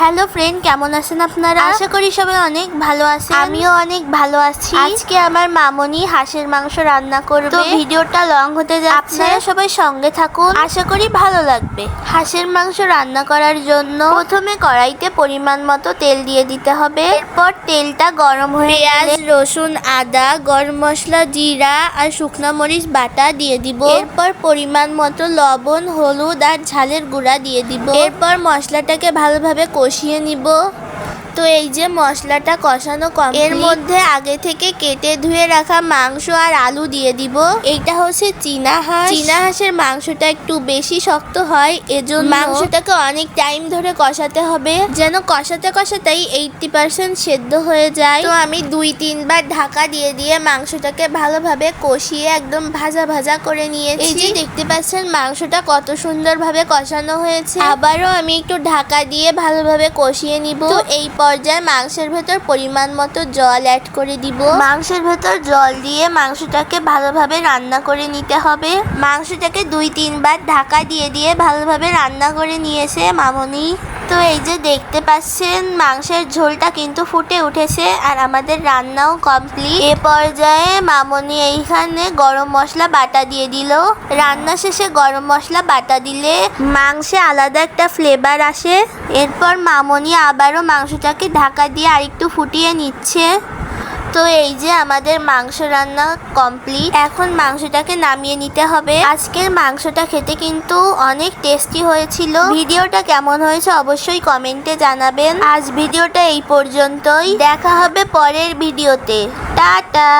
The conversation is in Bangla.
হ্যালো ফ্রেন্ড, কেমন আছেন আপনারা? আশা করি সবাই অনেক ভালো আছেন। আমিও অনেক ভালো আছি। আজকে আমার মামনি হাঁসের মাংস রান্না করবে। তো ভিডিওটা লং হতে যাচ্ছে, আপনারা সবাই সঙ্গে থাকুন, আশা করি ভালো লাগবে। হাঁসের মাংস রান্না করার জন্য প্রথমে কড়াইতে পরিমাণ মতো তেল দিয়ে দিতে হবে। এরপর তেলটা গরম হয়ে পেঁয়াজ, রসুন, আদা, গরম মশলা, জিরা আর শুকনো মরিচ বাটা দিয়ে দিব। এরপর পরিমাণ মতো লবণ, হলুদ আর ঝালের গুঁড়া দিয়ে দিব। এরপর মশলাটাকে ভালোভাবে কষিয়ে নিব। তো এই যে মশলাটা কষানো কমপ্লিট, এর মধ্যে আগে থেকে কেটে ধুয়ে রাখা মাংস আর আলু দিয়ে দিব। এইটা হচ্ছে চীনা হাঁস। চীনা হাঁসের মাংসটা একটু বেশি শক্ত হয়, এজন্য মাংসটাকে অনেক টাইম ধরে কষাতে হবে, যেন কষাতে কষাতেই 80% সেদ্ধ হয়ে যায়। তো আমি 2-3 বার ঢাকা দিয়ে দিয়ে মাংসটাকে ভালোভাবে কষিয়ে একদম ভাজা ভাজা করে নিয়েছি। এই যে দেখতে পাচ্ছেন মাংসটা কত সুন্দরভাবে কষানো হয়েছে। আবারও আমি একটু ঢাকা দিয়ে ভালোভাবে কষিয়ে নিব। তো এই পর্যায়ে মাংসের ভেতর পরিমাণ মতো জল অ্যাড করে দিব। মাংসের ভেতর জল দিয়ে মাংসটাকে ভালোভাবে রান্না করে নিতে হবে। মাংসটাকে 2-3 বার ঢাকা দিয়ে দিয়ে ভালোভাবে রান্না করে নিয়েছে মামনি। তো এই যে দেখতে পাচ্ছেন মাংসের ঝোলটা কিন্তু ফুটে উঠেছে আর আমাদের রান্নাও কমপ্লিট। এ পর্যায়ে মামনি এইখানে গরম মশলা বাটা দিয়ে দিল। রান্না শেষে গরম মশলা বাটা দিলে মাংসে আলাদা একটা ফ্লেভার আসে। এরপর মামনি আবারও মাংসটাকে ঢাকা দিয়ে আরেকটু ফুটিয়ে নিচ্ছে। তো এই যে আমাদের মাংস রান্না কমপ্লিট। এখন মাংসটাকে নামিয়ে নিতে হবে। আজকের মাংসটা খেতে কিন্তু অনেক টেস্টি হয়েছিল। ভিডিওটা কেমন হয়েছে অবশ্যই কমেন্টে জানাবেন। আজ ভিডিওটা এই পর্যন্তই, দেখা হবে পরের ভিডিওতে। টাটা।